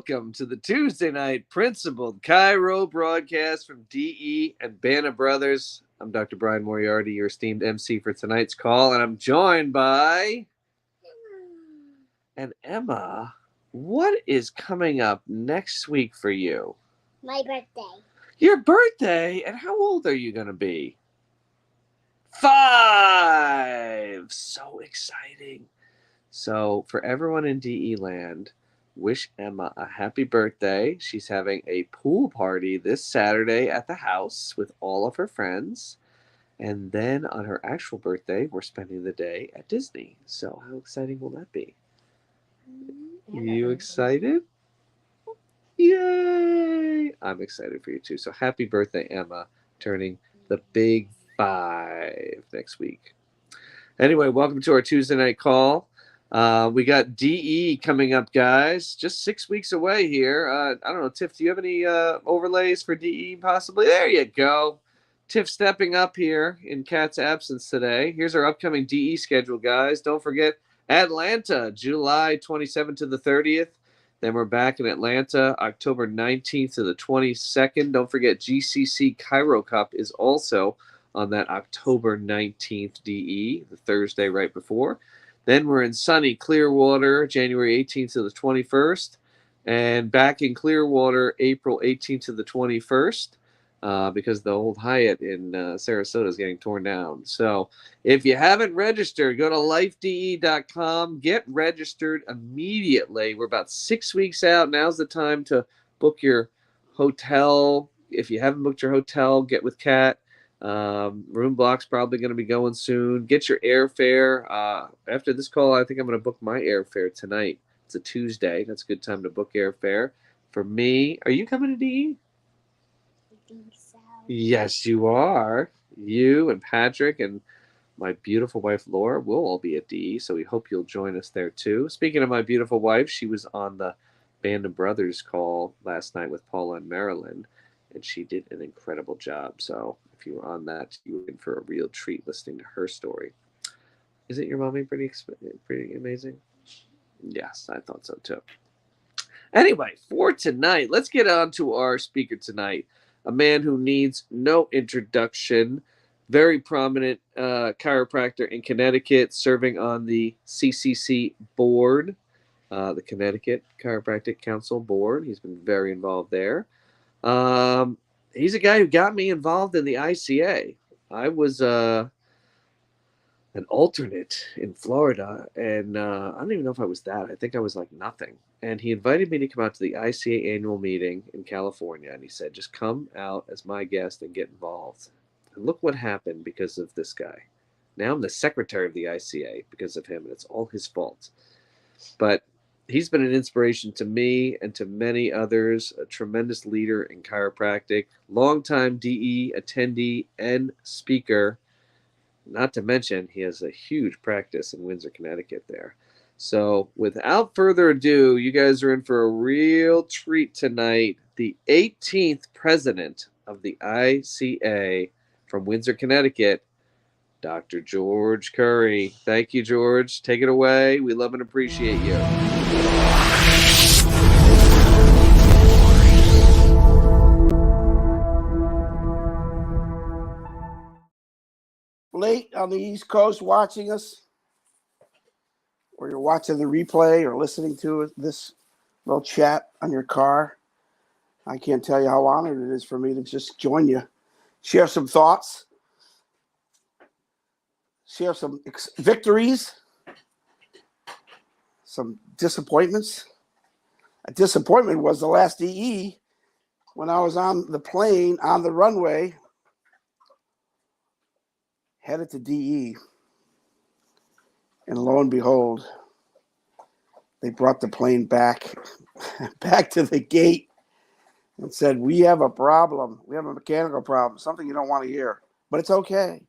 welcome to the Tuesday night principled Chiro broadcast from DE and Bana Brothers. I'm Dr. Brian Moriarty, your esteemed MC for tonight's call, and I'm joined by... And Emma, what is coming up next week for you? My birthday. Your birthday? And how old are you going to be? 5! So exciting. So for everyone in DE land, wish Emma a happy birthday. She's having a pool party this Saturday at the house with all of her friends. And then on her actual birthday, we're spending the day at Disney. So how exciting will that be? You excited? Yay! I'm excited for you too. So happy birthday, Emma, turning the big 5 next week. Anyway, welcome to our Tuesday night call. We got DE coming up, guys. Just 6 weeks away here. I don't know, Tiff, do you have any overlays for DE possibly? There you go. Tiff stepping up here in Kat's absence today. Here's our upcoming DE schedule, guys. Don't forget Atlanta, July 27th to the 30th. Then we're back in Atlanta, October 19th to the 22nd. Don't forget GCC Chiro Cup is also on that October 19th DE, the Thursday right before. Then we're in sunny Clearwater, January 18th to the 21st. And back in Clearwater, April 18th to the 21st. Because the old Hyatt in Sarasota is getting torn down. So if you haven't registered, go to lifede.com. Get registered immediately. We're about 6 weeks out. Now's the time to book your hotel. If you haven't booked your hotel, get with Kat. Room block's probably going to be going soon. Get your airfare. After this call, I think I'm going to book my airfare tonight. It's a Tuesday. That's a good time to book airfare. For me, are you coming to DE? So. Yes, you are. You and Patrick and my beautiful wife, Laura, will all be at DE, so we hope you'll join us there, too. Speaking of my beautiful wife, she was on the Band of Brothers call last night with Paula and Marilyn, and she did an incredible job. So if you were on that, you were in for a real treat listening to her story. Isn't your mommy pretty amazing? Yes, I thought so, too. Anyway, for tonight, let's get on to our speaker tonight. A man who needs no introduction, very prominent chiropractor in Connecticut, serving on the CCC board, the Connecticut Chiropractic Council board. He's been very involved there. He's a guy who got me involved in the ICA. I was an alternate in Florida, and I don't even know if I was that. I think I was like nothing. And he invited me to come out to the ICA annual meeting in California, and he said, just come out as my guest and get involved. And look what happened because of this guy. Now I'm the secretary of the ICA because of him, and it's all his fault. But he's been an inspiration to me and to many others, a tremendous leader in chiropractic, longtime DE attendee and speaker. Not to mention, he has a huge practice in Windsor, Connecticut there. So without further ado, you guys are in for a real treat tonight. The 18th president of the ICA from Windsor, Connecticut, Dr. George Curry. Thank you, George. Take it away. We love and appreciate you. Late on the East Coast watching us, or you're watching the replay or listening to this little chat on your car, I can't tell you how honored it is for me to just join you, share some thoughts, share some victories, some disappointments. A disappointment was the last DE when I was on the plane on the runway headed to DE, and lo and behold, they brought the plane back to the gate and said, we have a problem. We have a mechanical problem, something you don't want to hear, but it's okay.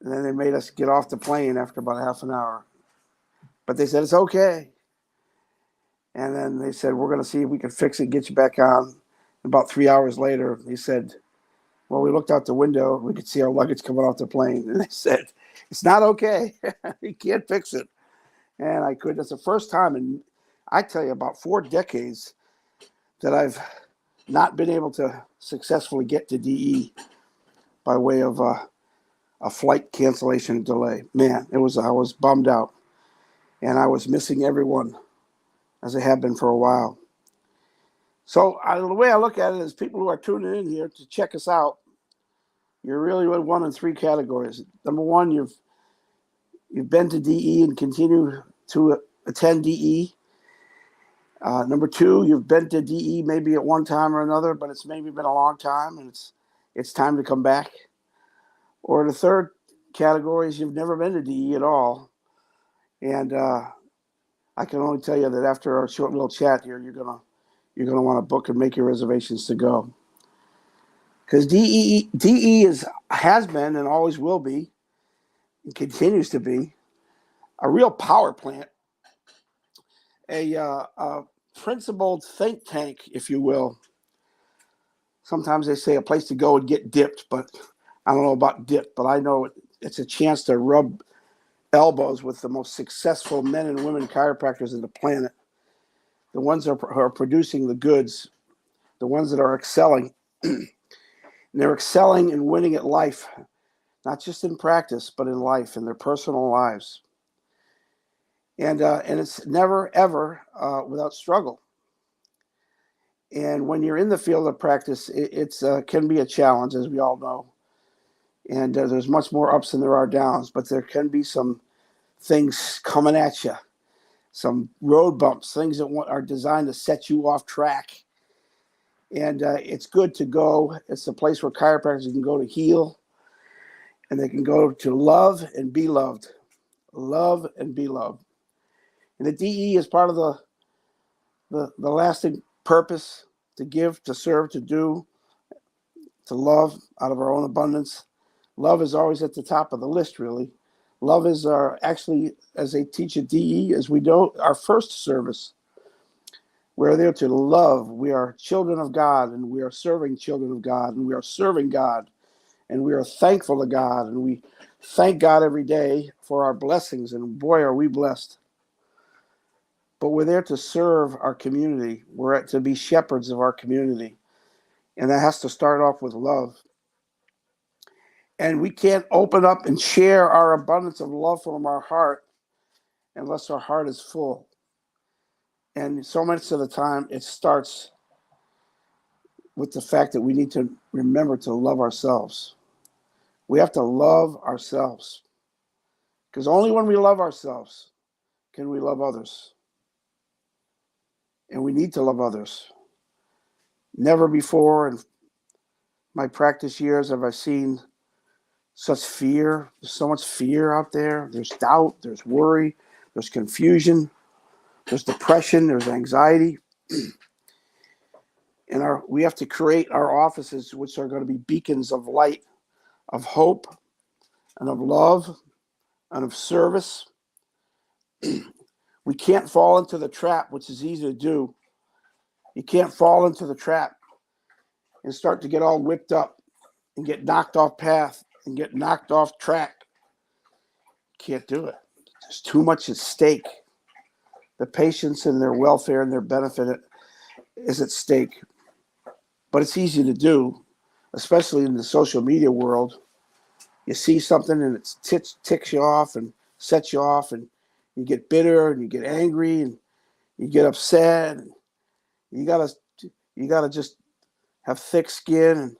And then they made us get off the plane after about half an hour. But they said, it's okay. And then they said, we're going to see if we can fix it, get you back on. About 3 hours later, they said, well, we looked out the window. We could see our luggage coming off the plane. And they said, it's not okay. You can't fix it. And I could. That's the first time. And I tell you, about 4 decades that I've not been able to successfully get to DE by way of a flight cancellation delay. Man, I was bummed out, and I was missing everyone as I have been for a while. So the way I look at it is, people who are tuning in here to check us out, you're really in one of three categories. Number one, you've been to DE and continue to attend DE. Number two, you've been to DE maybe at one time or another, but it's maybe been a long time, and it's time to come back. Or the third category is, you've never been to DE at all, and I can only tell you that after our short little chat here, you're gonna want to book and make your reservations to go, because DE has been and always will be and continues to be a real power plant, a principled think tank, if you will. Sometimes they say a place to go and get dipped, but I don't know about dip, but I know it's a chance to rub elbows with the most successful men and women chiropractors on the planet, the ones who are producing the goods, the ones that are excelling. And they're excelling and winning at life, not just in practice, but in life, in their personal lives. And it's never, ever without struggle. And when you're in the field of practice, it can be a challenge, as we all know. And there's much more ups than there are downs, but there can be some things coming at you, some road bumps, things that are designed to set you off track. And it's good to go. It's a place where chiropractors can go to heal, and they can go to love and be loved. Love and be loved. And the DE is part of the lasting purpose: to give, to serve, to do, to love out of our own abundance. Love is always at the top of the list, really. Love is actually, as they teach at DE, as we know, our first service. We're there to love. We are children of God, and we are serving children of God, and we are serving God, and we are thankful to God, and we thank God every day for our blessings, and boy, are we blessed. But we're there to serve our community. We're to be shepherds of our community, and that has to start off with love. And we can't open up and share our abundance of love from our heart unless our heart is full. And so much of the time, it starts with the fact that we need to remember to love ourselves. We have to love ourselves, because only when we love ourselves can we love others. And we need to love others. Never before in my practice years have I seen such fear. There's so much fear out there. There's doubt, there's worry, there's confusion, there's depression, there's anxiety. And we have to create our offices, which are going to be beacons of light, of hope, and of love, and of service. We can't fall into the trap, which is easy to do. You can't fall into the trap and start to get all whipped up and get knocked off path and get knocked off track. Can't do it. There's too much at stake. The patients and their welfare and their benefit is at stake. But it's easy to do, especially in the social media world. You see something and it ticks you off and sets you off, and you get bitter and you get angry and you get upset. And you gotta just have thick skin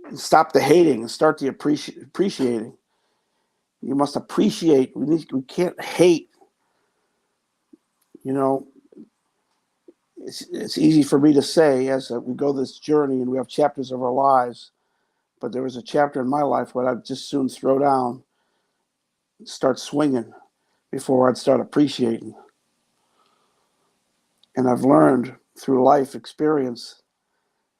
and stop the hating and start the appreciating. You must appreciate. We can't hate. You know, it's easy for me to say as we go this journey and we have chapters of our lives, but there was a chapter in my life where I'd just soon throw down, start swinging before I'd start appreciating. And I've learned through life experience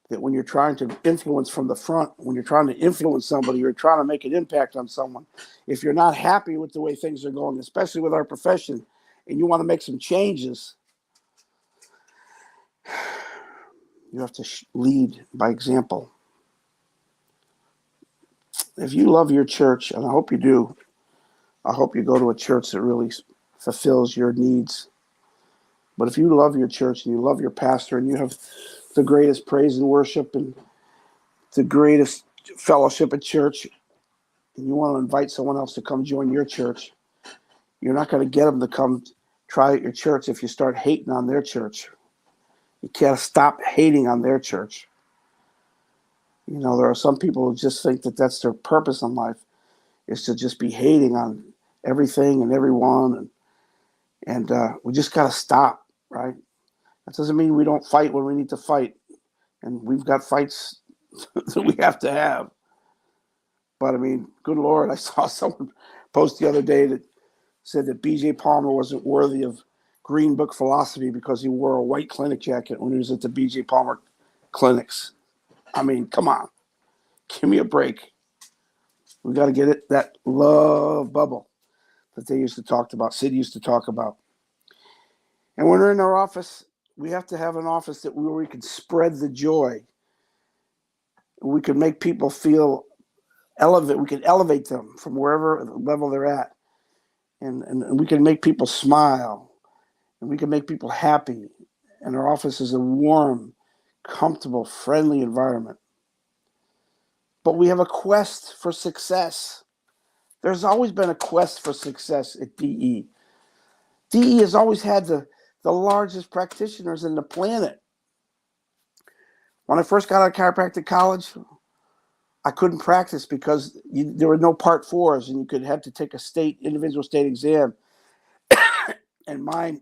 that when you're trying to influence from the front, when you're trying to influence somebody, you're trying to make an impact on someone. If you're not happy with the way things are going, especially with our profession, and you want to make some changes, you have to lead by example. If you love your church, and I hope you do, I hope you go to a church that really fulfills your needs. But if you love your church and you love your pastor and you have the greatest praise and worship and the greatest fellowship at church, and you want to invite someone else to come join your church, you're not going to get them to come try at your church if you start hating on their church. You can't stop hating on their church. You know, there are some people who just think that that's their purpose in life, is to just be hating on everything and everyone. And we just got to stop, right? That doesn't mean we don't fight when we need to fight. And we've got fights that we have to have. But I mean, good Lord, I saw someone post the other day that said that B.J. Palmer wasn't worthy of Green Book philosophy because he wore a white clinic jacket when he was at the B.J. Palmer clinics. I mean, come on. Give me a break. We got to get it, that love bubble that they used to talk about, Sid used to talk about. And when we're in our office, we have to have an office where we can spread the joy. We can make people feel elevate. We can elevate them from wherever level they're at. And we can make people smile. And we can make people happy. And our office is a warm, comfortable, friendly environment. But we have a quest for success. There's always been a quest for success at DE. DE has always had the largest practitioners in the planet. When I first got out of chiropractic college, I couldn't practice because there were no Part 4s, and you could have to take a individual state exam. And mine,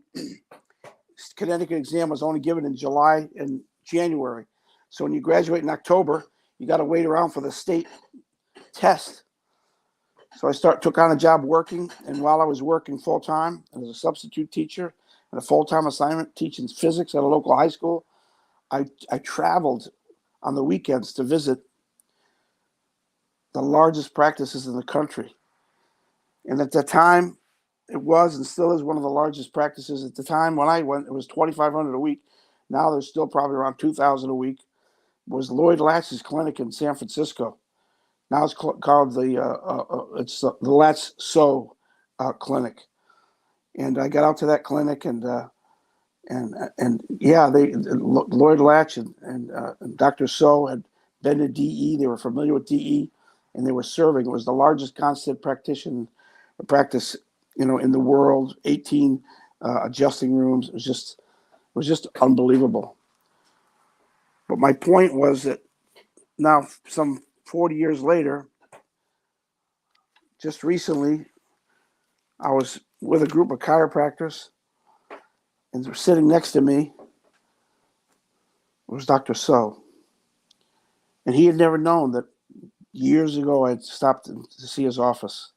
Connecticut exam, was only given in July and January. So when you graduate in October, you got to wait around for the state test. So I took on a job working, and while I was working full-time as a substitute teacher and a full-time assignment teaching physics at a local high school, I traveled on the weekends to visit the largest practices in the country. And at the time, it was and still is one of the largest practices. At the time when I went, it was $2,500 a week. Now there's still probably around $2,000 a week. It was Lloyd Latch's clinic in San Francisco. Now it's called the Latch So clinic. And I got out to that clinic, and yeah, Lloyd Latch and Dr. So had been to DE. They were familiar with DE, and they were serving. It was the largest constant practice, in the world. 18 adjusting rooms. It was just unbelievable. But my point was that now, some 40 years later, just recently, I was with a group of chiropractors, and sitting next to me was Dr. So. And he had never known that years ago I had stopped to see his office.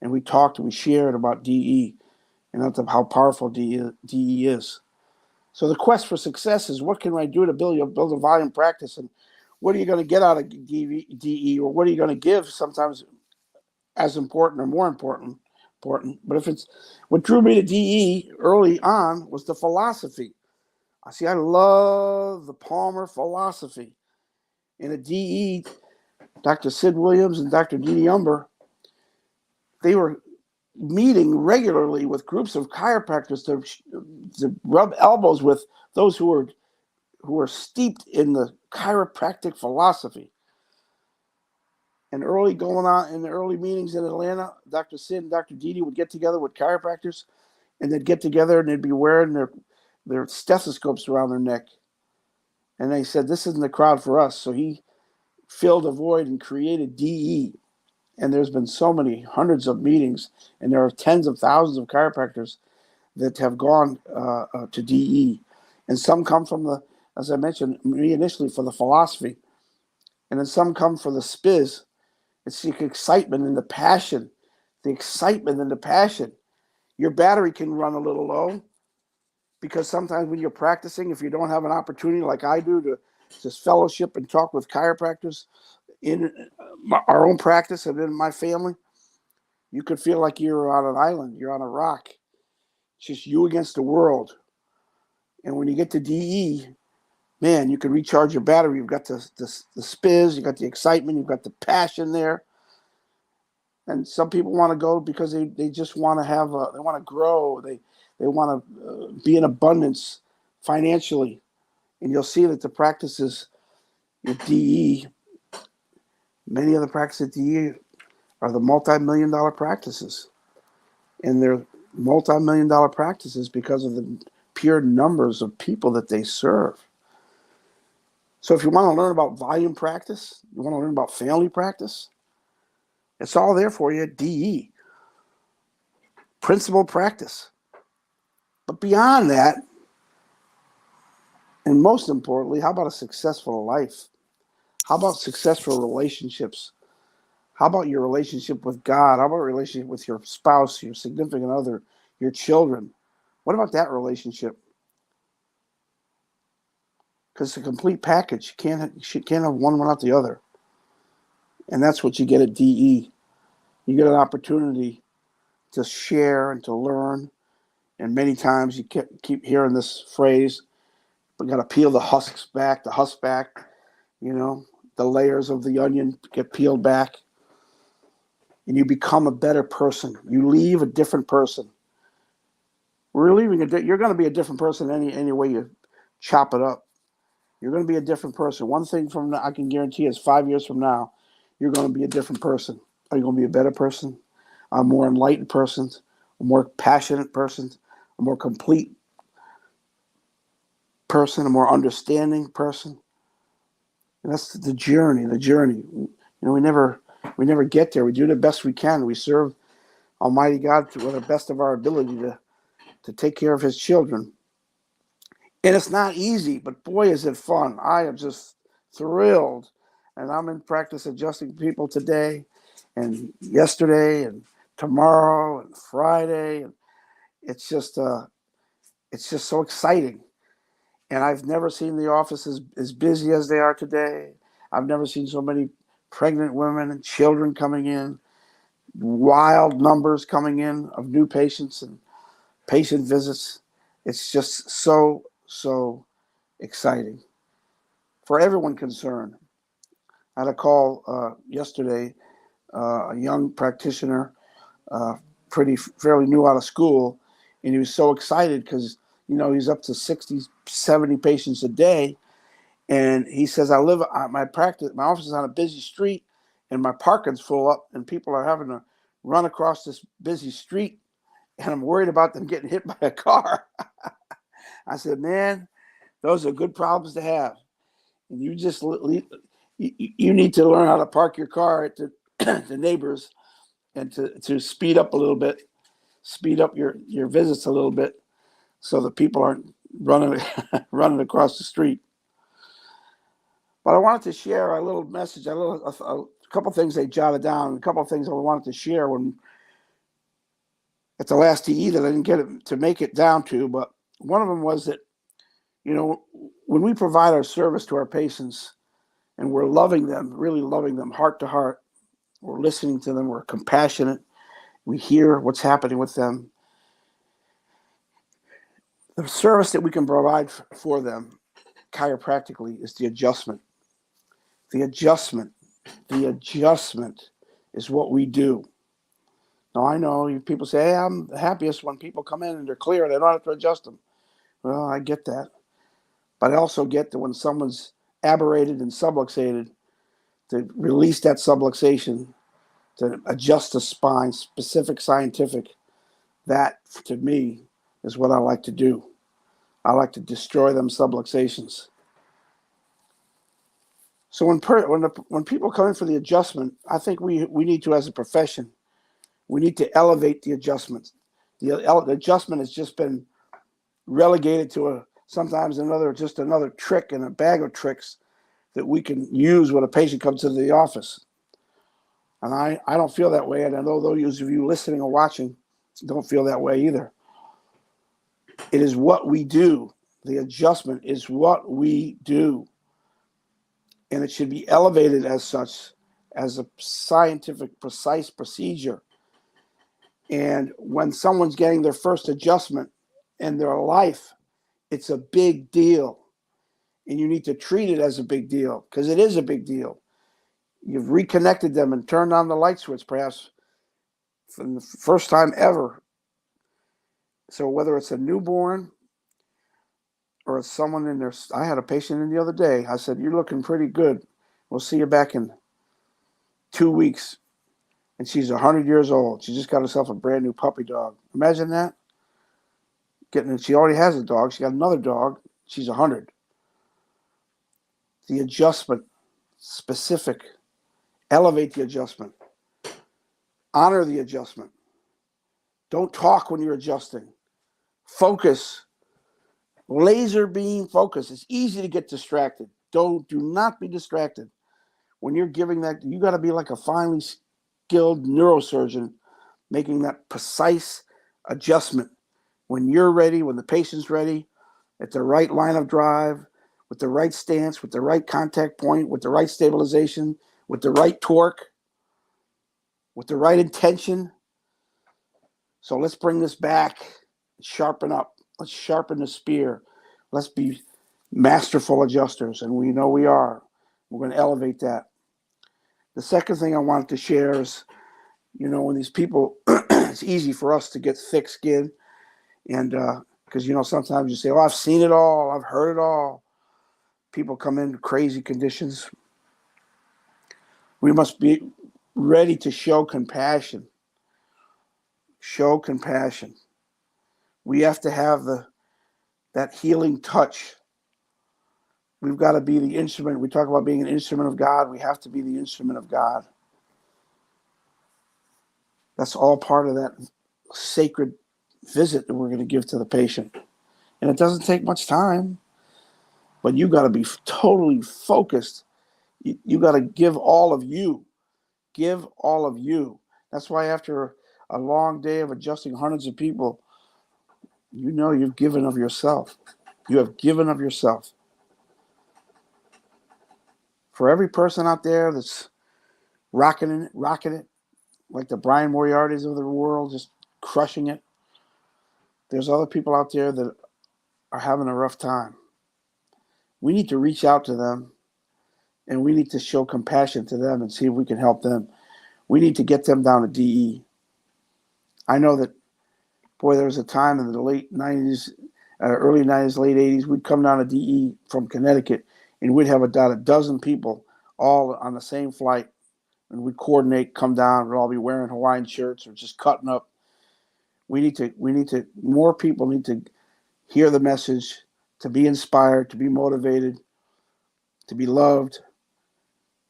And we talked and we shared about DE and how powerful DE is. So the quest for success is, what can I do to build a volume practice? And what are you going to get out of DE, or what are you going to give, sometimes as important or more important. But what drew me to DE early on was the philosophy. I love the Palmer philosophy. And at DE, Dr. Sid Williams and Dr. Dee Umber, they were meeting regularly with groups of chiropractors to rub elbows with those who were steeped in the chiropractic philosophy. And going on in the early meetings in Atlanta, Dr. Sid and Dr. Dee would get together with chiropractors, and they'd get together and they'd be wearing their stethoscopes around their neck. And they said, this isn't the crowd for us. So he filled a void and created DE. And there's been so many hundreds of meetings, and there are tens of thousands of chiropractors that have gone to DE. And some come from as I mentioned, me initially, for the philosophy. And then some come for the spiz. It's the excitement and the passion. The excitement and the passion. Your battery can run a little low, because sometimes when you're practicing, if you don't have an opportunity like I do to just fellowship and talk with chiropractors in our own practice and in my family, you could feel like you're on an island, you're on a rock. It's just you against the world. And when you get to DE, man, you can recharge your battery. You've got the spiz, you've got the excitement, you've got the passion there. And some people want to go because they just want to they want to grow. They They want to be in abundance financially. And you'll see that the practices at DE, many of the practices at DE are the multi-million dollar practices. And they're multi-million dollar practices because of the pure numbers of people that they serve. So if you want to learn about volume practice, you want to learn about family practice, it's all there for you at DE. Principal practice. But beyond that, and most importantly, how about a successful life? How about successful relationships? How about your relationship with God? How about a relationship with your spouse, your significant other, your children? What about that relationship? Because it's a complete package. You can't have one without the other. And that's what you get at DE. You get an opportunity to share and to learn. And many times you keep hearing this phrase, we got to peel the husks back, the husk back, the layers of the onion get peeled back. And you become a better person. You leave a different person. You're going to be a different person any way you chop it up. You're going to be a different person. One thing from now, I can guarantee is 5 years from now, you're going to be a different person. Are you going to be a better person? A more enlightened person? A more passionate person? A more complete person? A more understanding person? And that's the journey. The journey. We never get there. We do the best we can. We serve Almighty God to the best of our ability to take care of His children. And it's not easy, but boy, is it fun. I am just thrilled. And I'm in practice adjusting people today and yesterday and tomorrow and Friday. And it's just so exciting. And I've never seen the office as busy as they are today. I've never seen so many pregnant women and children coming in, wild numbers coming in of new patients and patient visits. It's just so exciting for everyone concerned. I had a call yesterday, a young practitioner, fairly new out of school, and he was so excited because he's up to 60, 70 patients a day, and he says, "I live my office is on a busy street, and my parking's full up, and people are having to run across this busy street, and I'm worried about them getting hit by a car." I said, "Man, those are good problems to have. And you just you need to learn how to park your car at the neighbors and to speed up a little bit, speed up your visits a little bit, so that people aren't running running across the street." But I wanted to share a little message, a couple things they jotted down, a couple of things I wanted to share when at the last DE that I didn't get it to make it down to. But one of them was that when we provide our service to our patients and we're loving them, really loving them heart to heart, we're listening to them, we're compassionate, we hear what's happening with them. The service that we can provide for them chiropractically is the adjustment. The adjustment is what we do. Now, I know people say, "Hey, I'm the happiest when people come in and they're clear and they don't have to adjust them." Well, I get that. But I also get that when someone's aberrated and subluxated, to release that subluxation, to adjust the spine, specific scientific, that to me is what I like to do. I like to destroy them subluxations. So when people come in for the adjustment, I think we need to, as a profession, we need to elevate the adjustments. The adjustment has just been relegated to sometimes another trick in a bag of tricks that we can use when a patient comes into the office. And I don't feel that way, and I know those of you listening or watching don't feel that way either. It is what we do. The adjustment is what we do. And it should be elevated as such, as a scientific, precise procedure. And when someone's getting their first adjustment in their life, it's a big deal. And you need to treat it as a big deal, because it is a big deal. You've reconnected them and turned on the light switch, perhaps for the first time ever, So whether it's a newborn or it's someone in there, I had a patient in the other day. I said, "You're looking pretty good. We'll see you back in 2 weeks." And she's 100 years old. She just got herself a brand new puppy dog. Imagine that. She already has a dog. She got another dog. She's 100. The adjustment, specific, elevate the adjustment, honor the adjustment. Don't talk when you're adjusting. Focus, laser beam focus. It's easy to get distracted. Do not be distracted. When you're giving that, you got to be like a finely skilled neurosurgeon, making that precise adjustment when you're ready, when the patient's ready, at the right line of drive, with the right stance, with the right contact point, with the right stabilization, with the right torque, with the right intention. So let's bring this back, sharpen up. Let's sharpen the spear. Let's be masterful adjusters, and we know we are. We're going to elevate that. The second thing I wanted to share is, when these people, it's easy for us to get thick skin, and because sometimes you say, "Oh, I've seen it all, I've heard it all." People come in crazy conditions. We must be ready to show compassion. Show compassion. We have to have that healing touch. We've got to be the instrument. We talk about being an instrument of God. We have to be the instrument of God. That's all part of that sacred visit that we're going to give to the patient. And it doesn't take much time, but you got to be totally focused. You got to give all of you. Give all of you. That's why after a long day of adjusting hundreds of people, you've given of yourself. You have given of yourself. For every person out there that's rocking it, like the Brian Moriartys of the world, just crushing it, there's other people out there that are having a rough time. We need to reach out to them, and we need to show compassion to them and see if we can help them. We need to get them down to DE. I know that, boy, there was a time in the late 90s, early 90s, late 80s, we'd come down to DE from Connecticut, and we'd have about a dozen people all on the same flight, and we'd coordinate, come down, we'd all be wearing Hawaiian shirts or just cutting up. More people need to hear the message, to be inspired, to be motivated, to be loved,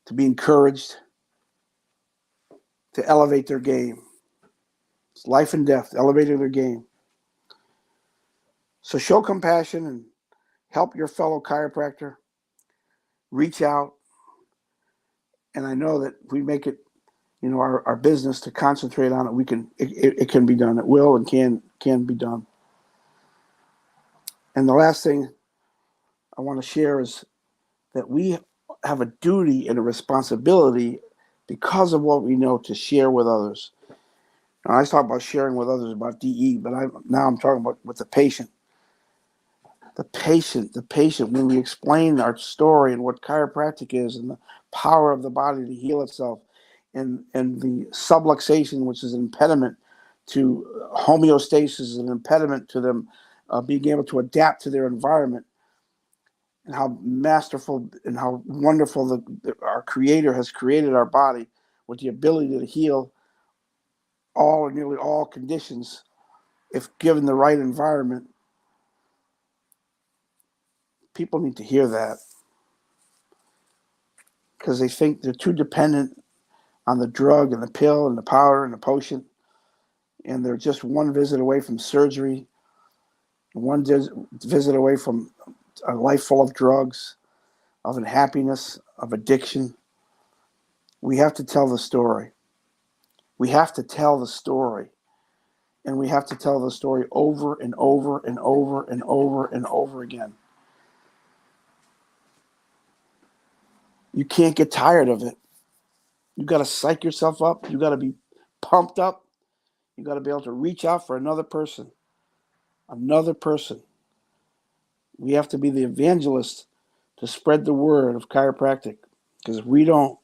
to be encouraged, to elevate their game. It's life and death, elevating their game. So show compassion and help your fellow chiropractor. Reach out. And I know that if we make it, our business to concentrate on it, it can be done. It will and can be done. And the last thing I want to share is that we have a duty and a responsibility because of what we know to share with others. Now, I talk about sharing with others about DE, but now I'm talking about with the patient. The patient, when we explain our story and what chiropractic is and the power of the body to heal itself and the subluxation, which is an impediment to homeostasis, an impediment to them being able to adapt to their environment, and how masterful and how wonderful our Creator has created our body with the ability to heal all or nearly all conditions if given the right environment. People need to hear that because they think they're too dependent on the drug and the pill and the powder and the potion, and they're just one visit away from surgery, one visit away from a life full of drugs, of unhappiness, of addiction. We have to tell the story. We have to tell the story. And we have to tell the story over and over and over and over and over again. You can't get tired of it. You got to psych yourself up. You got to be pumped up. You got to be able to reach out for another person. Another person. We have to be the evangelist to spread the word of chiropractic. Because if we don't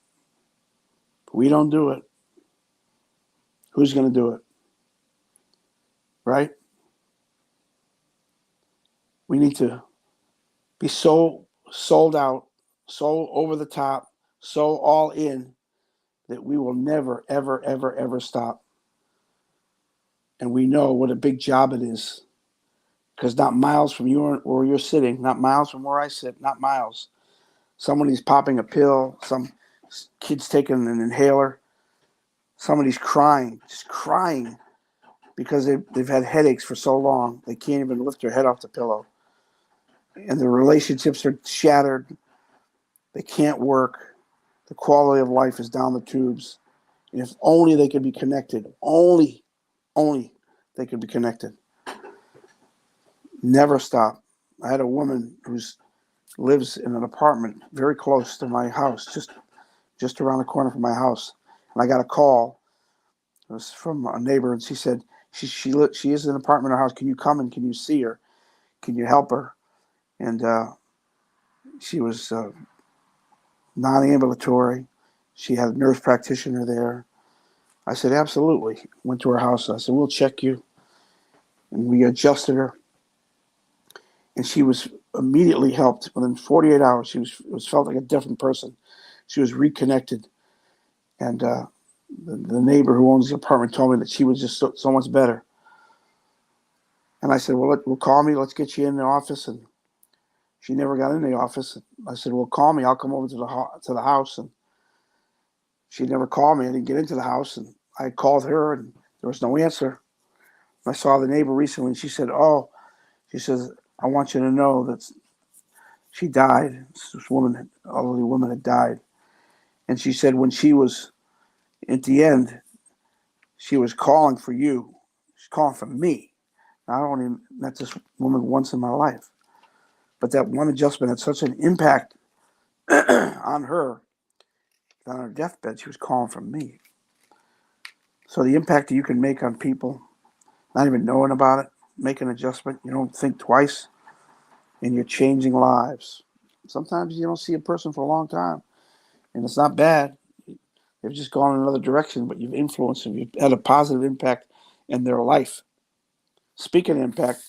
do it, who's going to do it? Right? We need to be so sold out, so over the top, so all in that we will never, ever, ever, ever stop. And we know what a big job it is. Because not miles from you where you're sitting, not miles from where I sit, not miles. Somebody's popping a pill, some kid's taking an inhaler, somebody's crying, just crying because they've had headaches for so long they can't even lift their head off the pillow. And the relationships are shattered. They can't work. The quality of life is down the tubes. And if only they could be connected, only they could be connected. Never stop. I had a woman who lives in an apartment very close to my house, just around the corner from my house. And I got a call. It was from a neighbor, and she said she is in an apartment or house. Can you come and can you see her? Can you help her? And she was non-ambulatory. She had a nurse practitioner there. I said, absolutely. Went to her house. I said, we'll check you. And we adjusted her. And she was immediately helped. Within 48 hours, she was felt like a different person. She was reconnected. And the neighbor who owns the apartment told me that she was just so much better. And I said, well, call me. Let's get you in the office. And she never got in the office. I said, well, call me. I'll come over to the house. And she never called me. I didn't get into the house. And I called her, and there was no answer. I saw the neighbor recently, and she said, oh, she says, I want you to know that she died. This woman, elderly woman, had died. And she said when she was at the end, she was calling for you. She's calling for me. I only met this woman once in my life. But that one adjustment had such an impact on her that on her deathbed, she was calling for me. So the impact that you can make on people, not even knowing about it, make an adjustment, you don't think twice, and you're changing lives. Sometimes you don't see a person for a long time, and it's not bad. They've just gone in another direction, but you've influenced them. You've had a positive impact in their life. Speaking of impact,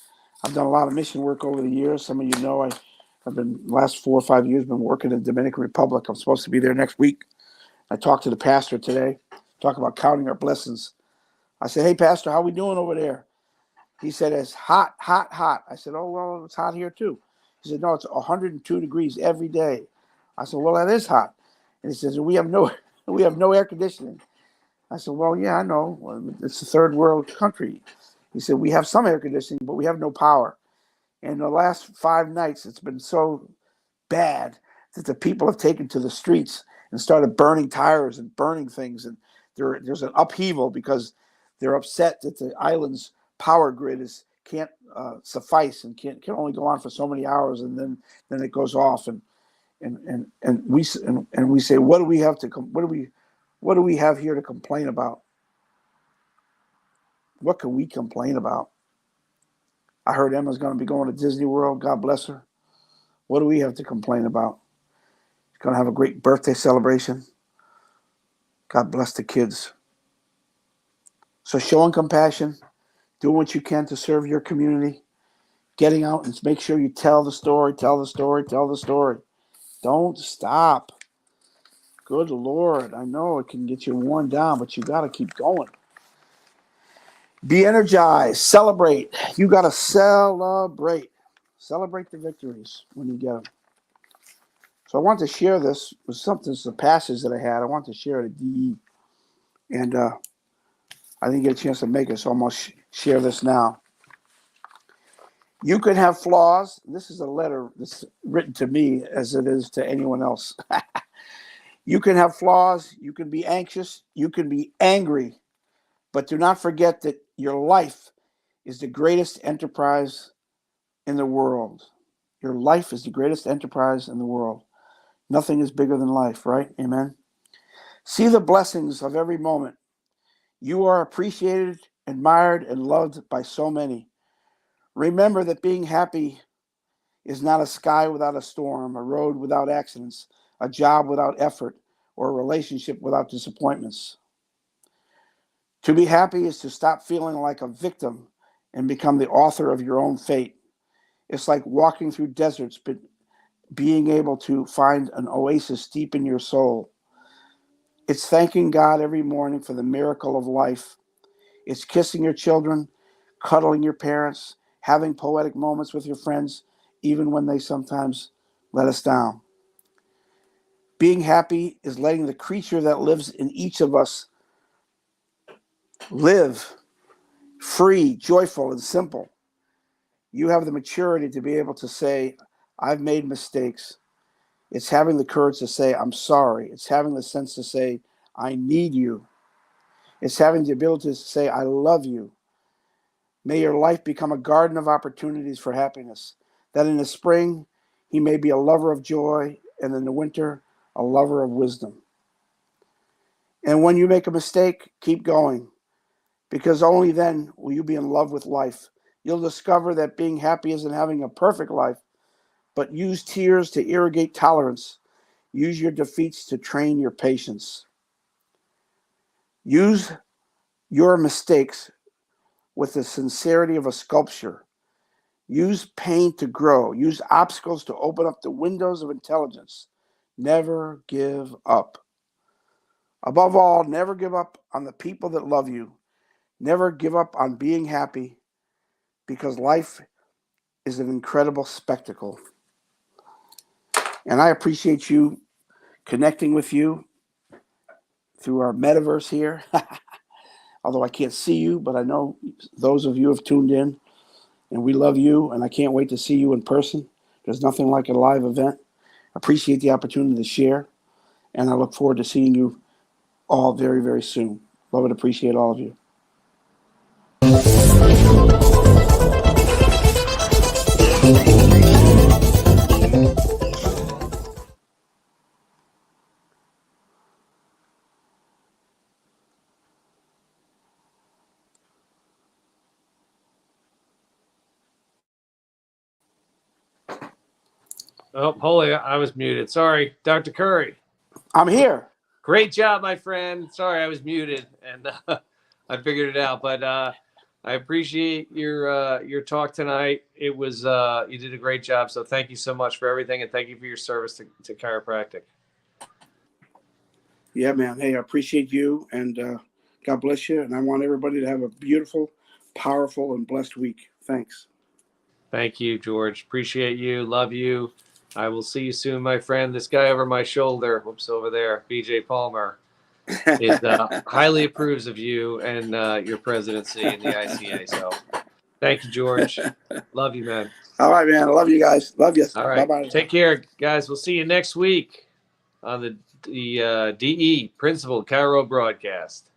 I've done a lot of mission work over the years. Some of you know I've been last 4 or 5 years been working in the Dominican Republic. I'm supposed to be there next week. I talked to the pastor today, talk about counting our blessings. I said, hey, pastor, how we doing over there? He said, it's hot, hot, hot. I said, oh, well, it's hot here too. He said, no, it's 102 degrees every day. I said, well, that is hot. And he says, we have no air conditioning. I said, well, yeah, I know. It's a third world country. He said, we have some air conditioning, but we have no power. And the last 5 nights, it's been so bad that the people have taken to the streets and started burning tires and burning things. And there's an upheaval because they're upset that the island's power grid can't suffice and can only go on for so many hours, and then it goes off. And we say, what do we have here to complain about? What can we complain about? I heard Emma's going to be going to Disney World. God bless her. What do we have to complain about? She's going to have a great birthday celebration. God bless the kids. So showing compassion, doing what you can to serve your community, getting out and make sure you tell the story, tell the story, tell the story. Don't stop. Good Lord, I know it can get you worn down, but you got to keep going. Be energized. Celebrate. You got to celebrate. Celebrate the victories when you get them. So I want to share this with something. It's a passage that I had. I want to share it at DE. And I didn't get a chance to make it, so I'm going to share this now. You can have flaws. This is a letter that's written to me as it is to anyone else. You can have flaws. You can be anxious. You can be angry. But do not forget that your life is the greatest enterprise in the world. Your life is the greatest enterprise in the world. Nothing is bigger than life, right? Amen. See the blessings of every moment. You are appreciated, admired, and loved by so many. Remember that being happy is not a sky without a storm, a road without accidents, a job without effort, or a relationship without disappointments. To be happy is to stop feeling like a victim and become the author of your own fate. It's like walking through deserts, but being able to find an oasis deep in your soul. It's thanking God every morning for the miracle of life. It's kissing your children, cuddling your parents, having poetic moments with your friends, even when they sometimes let us down. Being happy is letting the creature that lives in each of us live free, joyful, and simple. You have the maturity to be able to say, I've made mistakes. It's having the courage to say, I'm sorry. It's having the sense to say, I need you. It's having the ability to say, I love you. May your life become a garden of opportunities for happiness. That in the spring, he may be a lover of joy, and in the winter, a lover of wisdom. And when you make a mistake, keep going, because only then will you be in love with life. You'll discover that being happy isn't having a perfect life, but use tears to irrigate tolerance. Use your defeats to train your patience. Use your mistakes with the sincerity of a sculpture. Use pain to grow. Use obstacles to open up the windows of intelligence. Never give up. Above all, never give up on the people that love you. Never give up on being happy, because life is an incredible spectacle. And I appreciate you connecting with you through our metaverse here. Although I can't see you, but I know those of you have tuned in, and we love you, and I can't wait to see you in person. There's nothing like a live event. Appreciate the opportunity to share, and I look forward to seeing you all very, very soon. Love and appreciate all of you. Oh, holy, I was muted. Sorry, Dr. Curry. I'm here. Great job, my friend. Sorry, I was muted, and I figured it out. But I appreciate your talk tonight. It was you did a great job. So thank you so much for everything, and thank you for your service to chiropractic. Yeah, man. Hey, I appreciate you, and God bless you. And I want everybody to have a beautiful, powerful, and blessed week. Thanks. Thank you, George. Appreciate you. Love you. I will see you soon, my friend. This guy over my shoulder, whoops, over there, BJ Palmer, is highly approves of you and your presidency in the ICA. So thank you, George. Love you, man. All right, man. I love you guys. Love you. All right. Bye-bye. Take care, guys. We'll see you next week on the DE Principal Chiro broadcast.